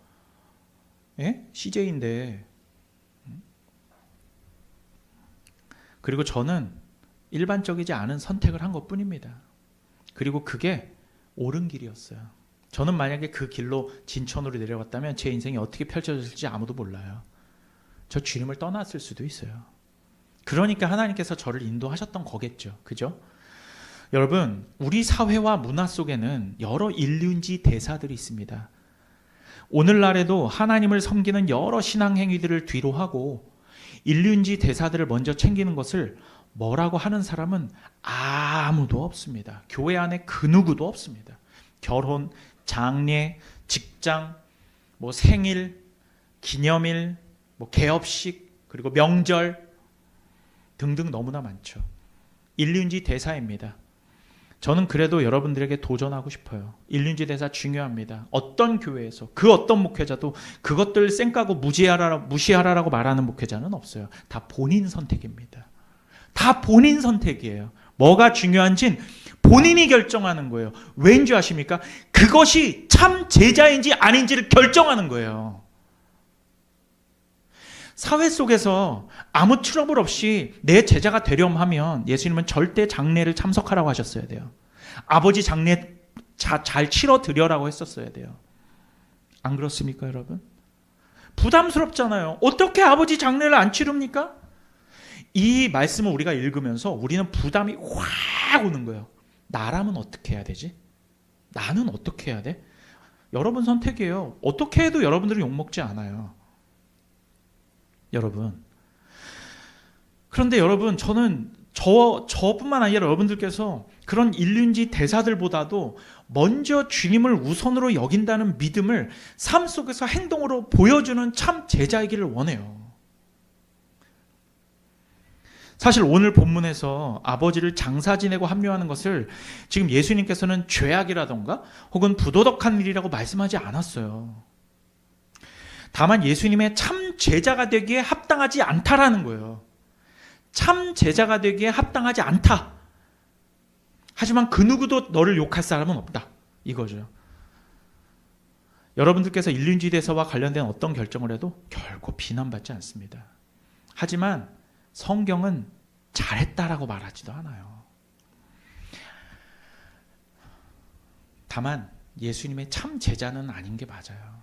예? CJ인데. 그리고 저는 일반적이지 않은 선택을 한 것뿐입니다. 그리고 그게 옳은 길이었어요. 저는 만약에 그 길로 진천으로 내려갔다면 제 인생이 어떻게 펼쳐졌을지 아무도 몰라요. 저 주님을 떠났을 수도 있어요. 그러니까 하나님께서 저를 인도하셨던 거겠죠. 그죠? 여러분, 우리 사회와 문화 속에는 여러 인륜지 대사들이 있습니다. 오늘날에도 하나님을 섬기는 여러 신앙 행위들을 뒤로 하고 인륜지 대사들을 먼저 챙기는 것을 뭐라고 하는 사람은 아무도 없습니다. 교회 안에 그 누구도 없습니다. 결혼, 장례, 직장, 생일, 기념일, 개업식, 그리고 명절 등등 너무나 많죠. 인륜지 대사입니다. 저는 그래도 여러분들에게 도전하고 싶어요. 일륜지 대사 중요합니다. 어떤 교회에서 그 어떤 목회자도 그것들 쌩까고 무시하라라고 말하는 목회자는 없어요. 다 본인 선택입니다. 다 본인 선택이에요. 뭐가 중요한진 본인이 결정하는 거예요. 왜인 줄 아십니까? 그것이 참 제자인지 아닌지를 결정하는 거예요. 사회 속에서 아무 트러블 없이 내 제자가 되렴 하면 예수님은 절대 장례를 참석하라고 하셨어야 돼요. 아버지 장례 잘 치러드려라고 했었어야 돼요. 안 그렇습니까, 여러분? 부담스럽잖아요. 어떻게 아버지 장례를 안 치릅니까? 이 말씀을 우리가 읽으면서 우리는 부담이 확 오는 거예요. 나라면 어떻게 해야 되지? 나는 어떻게 해야 돼? 여러분 선택이에요. 어떻게 해도 여러분들은 욕먹지 않아요. 여러분. 그런데 여러분, 저는 저뿐만 아니라 여러분들께서 그런 일륜지 대사들보다도 먼저 주님을 우선으로 여긴다는 믿음을 삶 속에서 행동으로 보여주는 참 제자이기를 원해요. 사실 오늘 본문에서 아버지를 장사 지내고 합류하는 것을 지금 예수님께서는 죄악이라던가 혹은 부도덕한 일이라고 말씀하지 않았어요. 다만 예수님의 참 제자가 되기에 합당하지 않다라는 거예요. 참 제자가 되기에 합당하지 않다. 하지만 그 누구도 너를 욕할 사람은 없다. 이거죠. 여러분들께서 일륜지 대사와 관련된 어떤 결정을 해도 결코 비난받지 않습니다. 하지만 성경은 잘했다라고 말하지도 않아요. 다만 예수님의 참 제자는 아닌 게 맞아요.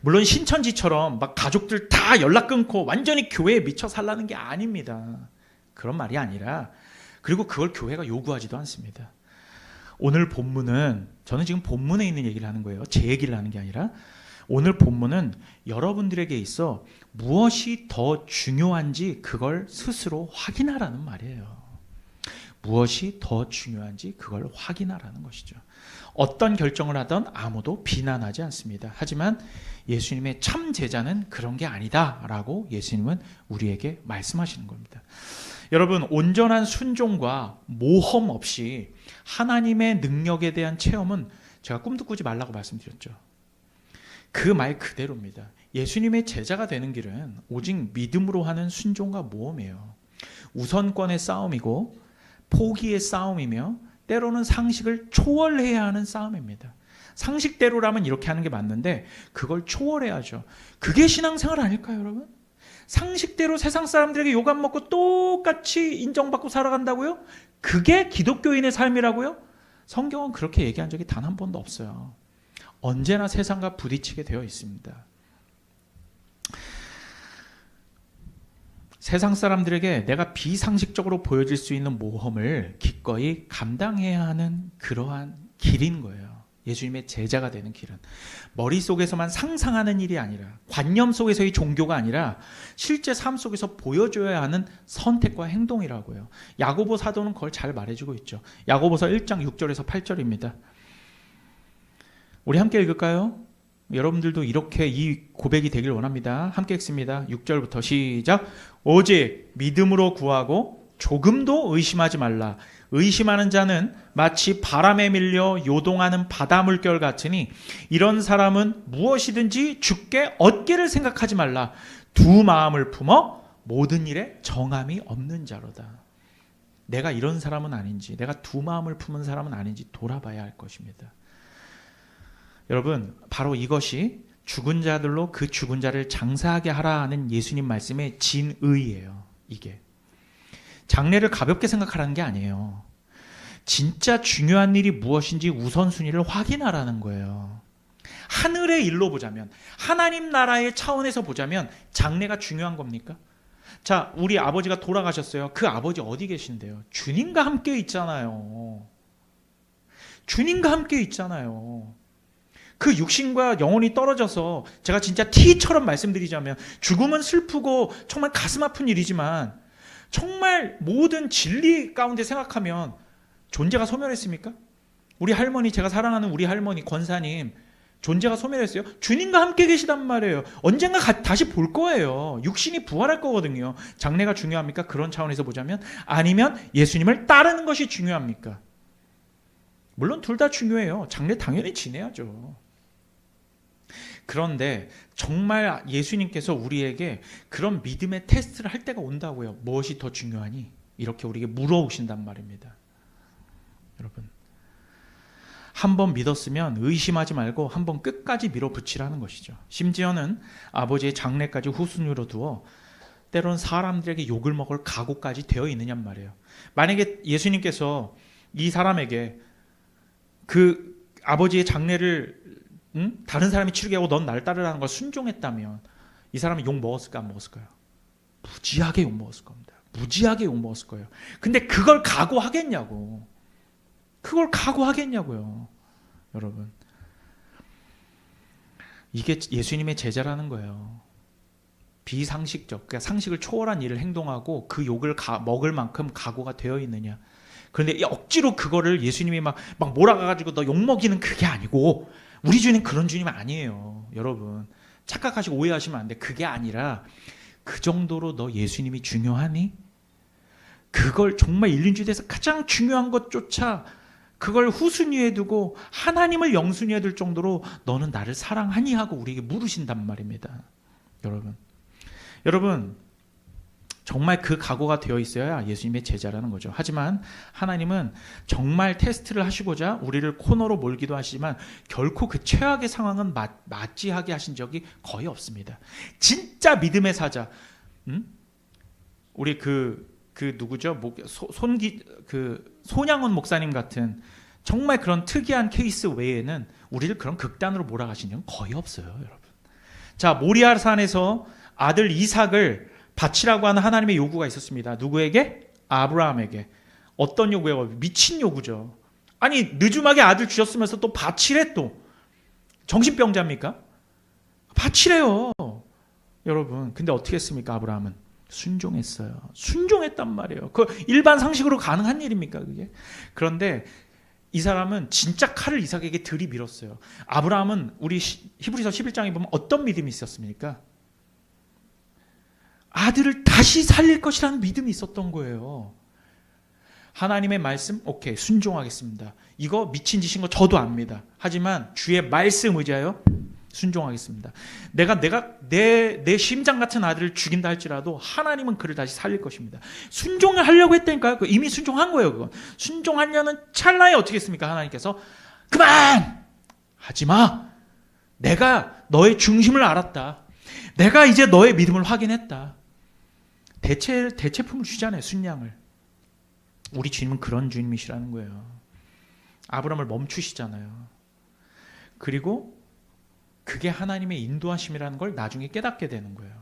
물론 신천지처럼 막 가족들 다 연락 끊고 완전히 교회에 미쳐 살라는 게 아닙니다. 그런 말이 아니라, 그리고 그걸 교회가 요구하지도 않습니다. 오늘 본문은, 저는 지금 본문에 있는 얘기를 하는 거예요. 제 얘기를 하는 게 아니라 오늘 본문은 여러분들에게 있어 무엇이 더 중요한지 그걸 스스로 확인하라는 말이에요. 무엇이 더 중요한지 그걸 확인하라는 것이죠. 어떤 결정을 하던 아무도 비난하지 않습니다. 하지만 예수님의 참 제자는 그런 게 아니다라고 예수님은 우리에게 말씀하시는 겁니다. 여러분, 온전한 순종과 모험 없이 하나님의 능력에 대한 체험은 제가 꿈도 꾸지 말라고 말씀드렸죠. 그 말 그대로입니다. 예수님의 제자가 되는 길은 오직 믿음으로 하는 순종과 모험이에요. 우선권의 싸움이고 포기의 싸움이며 때로는 상식을 초월해야 하는 싸움입니다. 상식대로라면 이렇게 하는 게 맞는데 그걸 초월해야죠. 그게 신앙생활 아닐까요, 여러분? 상식대로 세상 사람들에게 욕 안 먹고 똑같이 인정받고 살아간다고요? 그게 기독교인의 삶이라고요? 성경은 그렇게 얘기한 적이 단 한 번도 없어요. 언제나 세상과 부딪히게 되어 있습니다. 세상 사람들에게 내가 비상식적으로 보여질 수 있는 모험을 기꺼이 감당해야 하는 그러한 길인 거예요. 예수님의 제자가 되는 길은 머릿속에서만 상상하는 일이 아니라, 관념 속에서의 종교가 아니라 실제 삶 속에서 보여줘야 하는 선택과 행동이라고요. 야고보 사도는 그걸 잘 말해주고 있죠. 야고보서 1장 6절에서 8절입니다. 우리 함께 읽을까요? 여러분들도 이렇게 이 고백이 되길 원합니다. 함께 읽습니다. 6절부터 시작. 오직 믿음으로 구하고 조금도 의심하지 말라. 의심하는 자는 마치 바람에 밀려 요동하는 바다 물결 같으니 이런 사람은 무엇이든지 주께 얻기를 생각하지 말라. 두 마음을 품어 모든 일에 정함이 없는 자로다. 내가 이런 사람은 아닌지, 내가 두 마음을 품은 사람은 아닌지 돌아봐야 할 것입니다. 여러분, 바로 이것이 죽은 자들로 그 죽은 자를 장사하게 하라 하는 예수님 말씀의 진의예요. 이게 장례를 가볍게 생각하라는 게 아니에요. 진짜 중요한 일이 무엇인지 우선순위를 확인하라는 거예요. 하늘의 일로 보자면, 하나님 나라의 차원에서 보자면 장례가 중요한 겁니까? 자, 우리 아버지가 돌아가셨어요. 그 아버지 어디 계신데요? 주님과 함께 있잖아요. 주님과 함께 있잖아요. 그 육신과 영혼이 떨어져서, 제가 진짜 T처럼 말씀드리자면 죽음은 슬프고 정말 가슴 아픈 일이지만 정말 모든 진리 가운데 생각하면 존재가 소멸했습니까? 우리 할머니, 제가 사랑하는 우리 할머니 권사님, 존재가 소멸했어요? 주님과 함께 계시단 말이에요. 언젠가 다시 볼 거예요. 육신이 부활할 거거든요. 장래가 중요합니까? 그런 차원에서 보자면. 아니면 예수님을 따르는 것이 중요합니까? 물론 둘 다 중요해요. 장래 당연히 지내야죠. 그런데 정말 예수님께서 우리에게 그런 믿음의 테스트를 할 때가 온다고요. 무엇이 더 중요하니? 이렇게 우리에게 물어오신단 말입니다. 여러분, 한번 믿었으면 의심하지 말고 한번 끝까지 밀어붙이라는 것이죠. 심지어는 아버지의 장래까지 후순위로 두어 때로는 사람들에게 욕을 먹을 각오까지 되어 있느냔 말이에요. 만약에 예수님께서 이 사람에게 그 아버지의 장래를 다른 사람이 치르게 하고 넌 날 따르라는 걸 순종했다면 이 사람이 욕 먹었을까 안 먹었을까요? 무지하게 욕 먹었을 겁니다. 무지하게 욕 먹었을 거예요. 근데 그걸 각오하겠냐고. 그걸 각오하겠냐고요. 여러분, 이게 예수님의 제자라는 거예요. 비상식적, 그러니까 상식을 초월한 일을 행동하고 그 욕을 먹을 만큼 각오가 되어 있느냐. 그런데 억지로 그거를 예수님이 막 몰아가가지고 너 욕먹이는 그게 아니고, 우리 주님 그런 주님 아니에요. 여러분, 착각하시고 오해하시면 안 돼. 그게 아니라 그 정도로 너 예수님이 중요하니? 그걸 정말 인륜주의에서 가장 중요한 것조차 그걸 후순위에 두고 하나님을 영순위에 둘 정도로 너는 나를 사랑하니? 하고 우리에게 물으신단 말입니다. 여러분, 정말 그 각오가 되어 있어야 예수님의 제자라는 거죠. 하지만 하나님은 정말 테스트를 하시고자 우리를 코너로 몰기도 하시지만 결코 그 최악의 상황은 맞이하게 하신 적이 거의 없습니다. 진짜 믿음의 사자, 우리 누구죠? 손양원 목사님 같은 정말 그런 특이한 케이스 외에는 우리를 그런 극단으로 몰아가신 적은 거의 없어요, 여러분. 자, 모리아산에서 아들 이삭을 바치라고 하는 하나님의 요구가 있었습니다. 누구에게? 아브라함에게. 어떤 요구예요? 미친 요구죠. 아니, 늦음하게 아들 주셨으면서 또 바치래 또. 정신병자입니까? 바치래요. 여러분, 근데 어떻게 했습니까? 아브라함은 순종했어요. 순종했단 말이에요. 그 일반 상식으로 가능한 일입니까, 그게? 그런데 이 사람은 진짜 칼을 이삭에게 들이밀었어요. 아브라함은 우리 히브리서 11장에 보면 어떤 믿음이 있었습니까? 아들을 다시 살릴 것이라는 믿음이 있었던 거예요. 하나님의 말씀, 오케이, 순종하겠습니다. 이거 미친 짓인 거 저도 압니다. 하지만 주의 말씀 의지하여 순종하겠습니다. 내가 내 심장 같은 아들을 죽인다 할지라도 하나님은 그를 다시 살릴 것입니다. 순종을 하려고 했다니까요. 이미 순종한 거예요. 그건. 순종하려는 찰나에 어떻게 했습니까? 하나님께서 그만! 하지마! 내가 너의 중심을 알았다. 내가 이제 너의 믿음을 확인했다. 대체품을 주잖아요. 순양을. 우리 주님은 그런 주님이시라는 거예요. 아브라함을 멈추시잖아요. 그리고 그게 하나님의 인도하심이라는 걸 나중에 깨닫게 되는 거예요.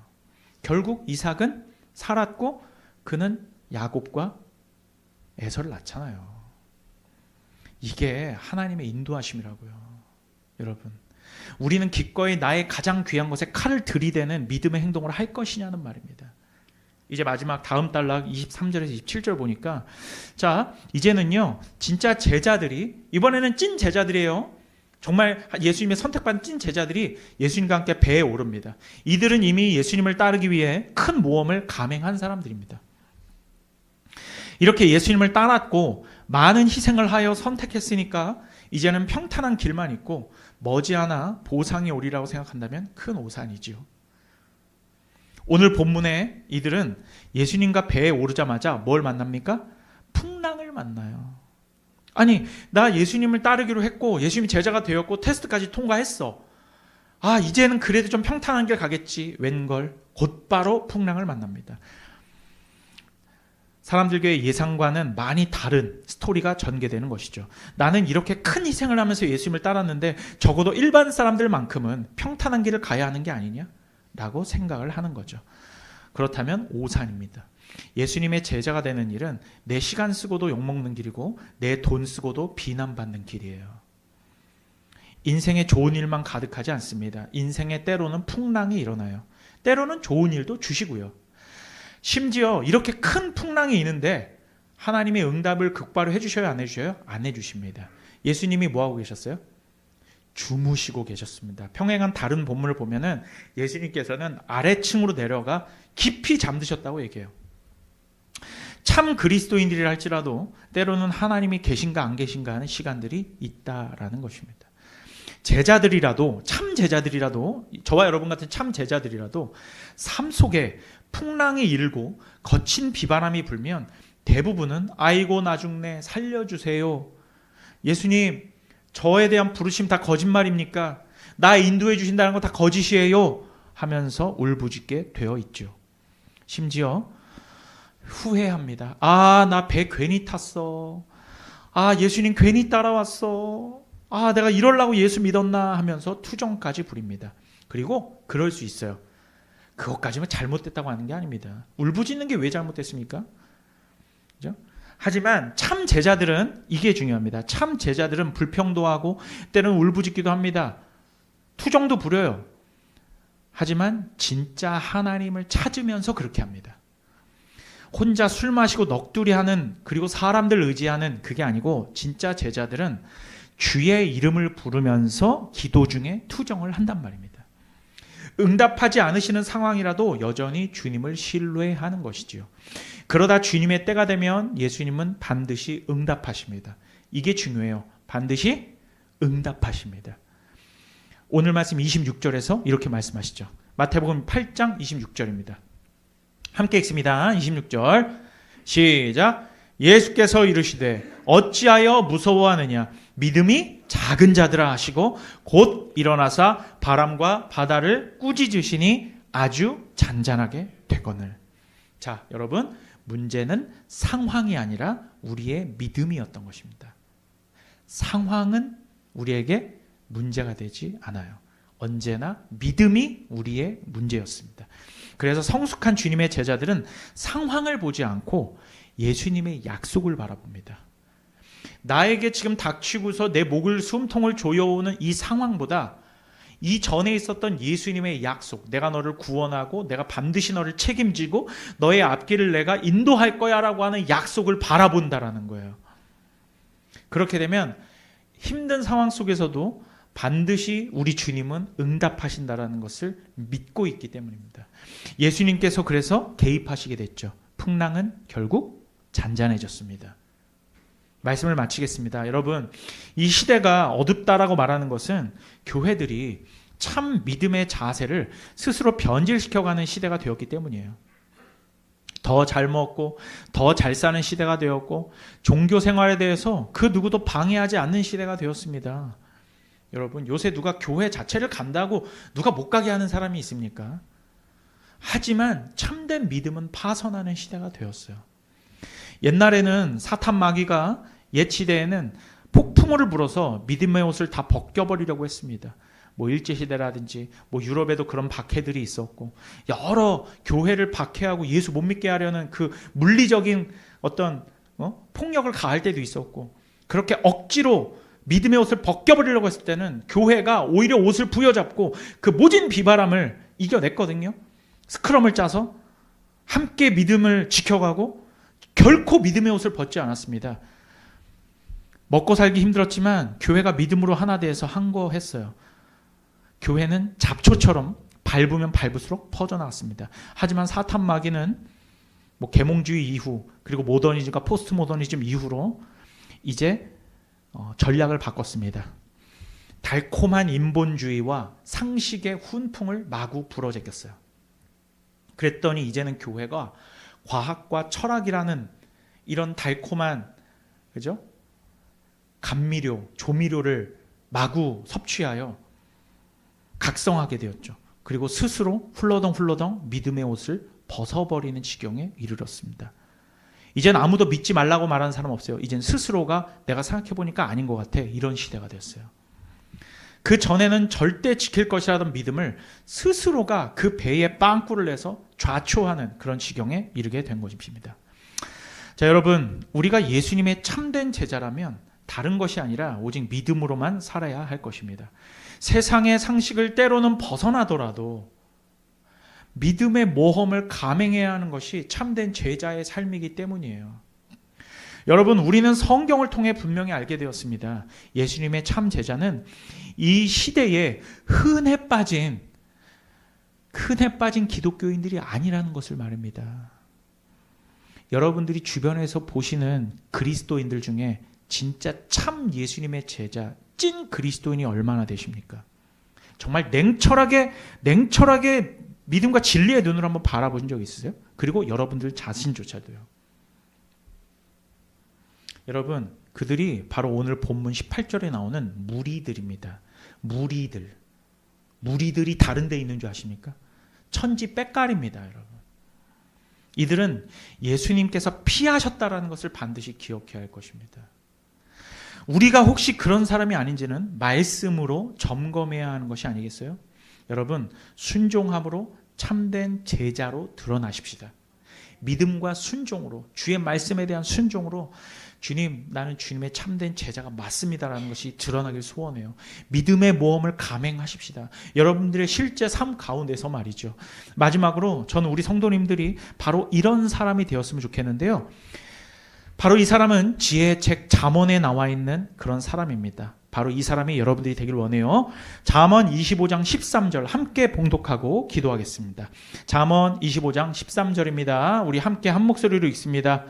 결국 이삭은 살았고 그는 야곱과 에서를 낳잖아요. 이게 하나님의 인도하심이라고요. 여러분, 우리는 기꺼이 나의 가장 귀한 것에 칼을 들이대는 믿음의 행동을 할 것이냐는 말입니다. 이제 마지막 다음 단락 23절에서 27절 보니까, 자, 이제는요 진짜 제자들이, 이번에는 찐 제자들이에요. 정말 예수님의 선택받은 찐 제자들이 예수님과 함께 배에 오릅니다. 이들은 이미 예수님을 따르기 위해 큰 모험을 감행한 사람들입니다. 이렇게 예수님을 따랐고 많은 희생을 하여 선택했으니까 이제는 평탄한 길만 있고 머지않아 보상이 오리라고 생각한다면 큰 오산이지요. 오늘 본문에 이들은 예수님과 배에 오르자마자 뭘 만납니까? 풍랑을 만나요. 아니, 나 예수님을 따르기로 했고 예수님이 제자가 되었고 테스트까지 통과했어. 아, 이제는 그래도 좀 평탄한 길 가겠지. 웬걸, 곧바로 풍랑을 만납니다. 사람들의 예상과는 많이 다른 스토리가 전개되는 것이죠. 나는 이렇게 큰 희생을 하면서 예수님을 따랐는데 적어도 일반 사람들만큼은 평탄한 길을 가야 하는 게 아니냐? 라고 생각을 하는 거죠. 그렇다면 오산입니다. 예수님의 제자가 되는 일은 내 시간 쓰고도 욕먹는 길이고 내 돈 쓰고도 비난받는 길이에요. 인생에 좋은 일만 가득하지 않습니다. 인생에 때로는 풍랑이 일어나요. 때로는 좋은 일도 주시고요. 심지어 이렇게 큰 풍랑이 있는데 하나님의 응답을 극바로 해주셔요? 안 해주셔요? 안 해주십니다. 예수님이 뭐하고 계셨어요? 주무시고 계셨습니다. 평행한 다른 본문을 보면은 예수님께서는 아래층으로 내려가 깊이 잠드셨다고 얘기해요. 참 그리스도인들이라 할지라도 때로는 하나님이 계신가 안 계신가 하는 시간들이 있다라는 것입니다. 제자들이라도, 참 제자들이라도, 저와 여러분 같은 참 제자들이라도 삶 속에 풍랑이 일고 거친 비바람이 불면 대부분은 아이고 나 죽네 살려주세요. 예수님 저에 대한 부르심 다 거짓말입니까? 나 인도해 주신다는 거 다 거짓이에요 하면서 울부짖게 되어 있죠. 심지어 후회합니다. 아, 나 배 괜히 탔어. 아, 예수님 괜히 따라왔어. 아, 내가 이러려고 예수 믿었나 하면서 투정까지 부립니다. 그리고 그럴 수 있어요. 그것까지만 잘못됐다고 하는 게 아닙니다. 울부짖는 게 왜 잘못됐습니까? 그죠? 하지만 참 제자들은 이게 중요합니다. 참 제자들은 불평도 하고 때로는 울부짖기도 합니다. 투정도 부려요. 하지만 진짜 하나님을 찾으면서 그렇게 합니다. 혼자 술 마시고 넋두리하는, 그리고 사람들 의지하는 그게 아니고 진짜 제자들은 주의 이름을 부르면서 기도 중에 투정을 한단 말입니다. 응답하지 않으시는 상황이라도 여전히 주님을 신뢰하는 것이지요. 그러다 주님의 때가 되면 예수님은 반드시 응답하십니다. 이게 중요해요. 반드시 응답하십니다. 오늘 말씀 26절에서 이렇게 말씀하시죠. 마태복음 8장 26절입니다. 함께 읽습니다. 26절 시작. 예수께서 이르시되 어찌하여 무서워하느냐, 믿음이 작은 자들아 하시고 곧 일어나사 바람과 바다를 꾸짖으시니 아주 잔잔하게 되거늘. 자, 여러분, 문제는 상황이 아니라 우리의 믿음이었던 것입니다. 상황은 우리에게 문제가 되지 않아요. 언제나 믿음이 우리의 문제였습니다. 그래서 성숙한 주님의 제자들은 상황을 보지 않고 예수님의 약속을 바라봅니다. 나에게 지금 닥치고서 내 목을 숨통을 조여오는 이 상황보다 이전에 있었던 예수님의 약속, 내가 너를 구원하고 내가 반드시 너를 책임지고 너의 앞길을 내가 인도할 거야 라고 하는 약속을 바라본다라는 거예요. 그렇게 되면 힘든 상황 속에서도 반드시 우리 주님은 응답하신다라는 것을 믿고 있기 때문입니다. 예수님께서 그래서 개입하시게 됐죠. 풍랑은 결국 잔잔해졌습니다. 말씀을 마치겠습니다. 여러분, 이 시대가 어둡다라고 말하는 것은 교회들이 참 믿음의 자세를 스스로 변질시켜가는 시대가 되었기 때문이에요. 더 잘 먹고 더 잘 사는 시대가 되었고 종교 생활에 대해서 그 누구도 방해하지 않는 시대가 되었습니다. 여러분, 요새 누가 교회 자체를 간다고 누가 못 가게 하는 사람이 있습니까? 하지만 참된 믿음은 파선하는 시대가 되었어요. 옛날에는 사탄 마귀가 옛 시대에는 폭풍우를 불어서 믿음의 옷을 다 벗겨버리려고 했습니다. 뭐 일제시대라든지 뭐 유럽에도 그런 박해들이 있었고 여러 교회를 박해하고 예수 못 믿게 하려는 그 물리적인 어떤 폭력을 가할 때도 있었고, 그렇게 억지로 믿음의 옷을 벗겨버리려고 했을 때는 교회가 오히려 옷을 부여잡고 그 모진 비바람을 이겨냈거든요. 스크럼을 짜서 함께 믿음을 지켜가고 결코 믿음의 옷을 벗지 않았습니다. 먹고 살기 힘들었지만 교회가 믿음으로 하나 되어서 항거했어요. 교회는 잡초처럼 밟으면 밟을수록 퍼져나갔습니다. 하지만 사탄 마귀는 뭐 계몽주의 이후 그리고 모더니즘과 포스트 모더니즘 이후로 이제 전략을 바꿨습니다. 달콤한 인본주의와 상식의 훈풍을 마구 불어제꼈어요. 그랬더니 이제는 교회가 과학과 철학이라는 이런 달콤한, 그죠? 감미료, 조미료를 마구 섭취하여 각성하게 되었죠. 그리고 스스로 훌러덩 믿음의 옷을 벗어버리는 지경에 이르렀습니다. 이젠 아무도 믿지 말라고 말하는 사람 없어요. 이젠 스스로가 내가 생각해보니까 아닌 것 같아, 이런 시대가 됐어요. 그 전에는 절대 지킬 것이라던 믿음을 스스로가 그 배에 빵꾸를 내서 좌초하는 그런 지경에 이르게 된 것입니다. 자, 여러분, 우리가 예수님의 참된 제자라면 다른 것이 아니라 오직 믿음으로만 살아야 할 것입니다. 세상의 상식을 때로는 벗어나더라도 믿음의 모험을 감행해야 하는 것이 참된 제자의 삶이기 때문이에요. 여러분, 우리는 성경을 통해 분명히 알게 되었습니다. 예수님의 참 제자는 이 시대에 흔해 빠진 기독교인들이 아니라는 것을 말합니다. 여러분들이 주변에서 보시는 그리스도인들 중에 진짜 참 예수님의 제자, 찐 그리스도인이 얼마나 되십니까? 정말 냉철하게 믿음과 진리의 눈으로 한번 바라보신 적 있으세요? 그리고 여러분들 자신조차도요. 여러분, 그들이 바로 오늘 본문 18절에 나오는 무리들입니다. 무리들이 다른 데 있는 줄 아십니까? 천지 빽깔입니다, 여러분. 이들은 예수님께서 피하셨다라는 것을 반드시 기억해야 할 것입니다. 우리가 혹시 그런 사람이 아닌지는 말씀으로 점검해야 하는 것이 아니겠어요? 여러분, 순종함으로 참된 제자로 드러나십시다. 믿음과 순종으로, 주의 말씀에 대한 순종으로 주님, 나는 주님의 참된 제자가 맞습니다라는 것이 드러나길 소원해요. 믿음의 모험을 감행하십시다. 여러분들의 실제 삶 가운데서 말이죠. 마지막으로 저는 우리 성도님들이 바로 이런 사람이 되었으면 좋겠는데요. 바로 이 사람은 지혜의 책 잠언에 나와 있는 그런 사람입니다. 바로 이 사람이 여러분들이 되길 원해요. 잠언 25장 13절 함께 봉독하고 기도하겠습니다. 잠언 25장 13절입니다. 우리 함께 한 목소리로 읽습니다.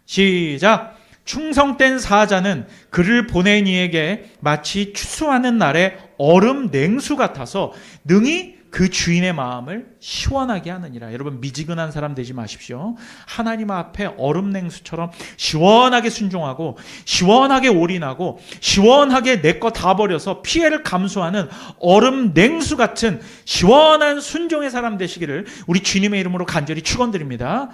시작! 충성된 사자는 그를 보낸 이에게 마치 추수하는 날의 얼음 냉수 같아서 능히 그 주인의 마음을 시원하게 하느니라. 여러분, 미지근한 사람 되지 마십시오. 하나님 앞에 얼음 냉수처럼 시원하게 순종하고 시원하게 올인하고 시원하게 내 거 다 버려서 피해를 감수하는 얼음 냉수 같은 시원한 순종의 사람 되시기를 우리 주님의 이름으로 간절히 축원드립니다.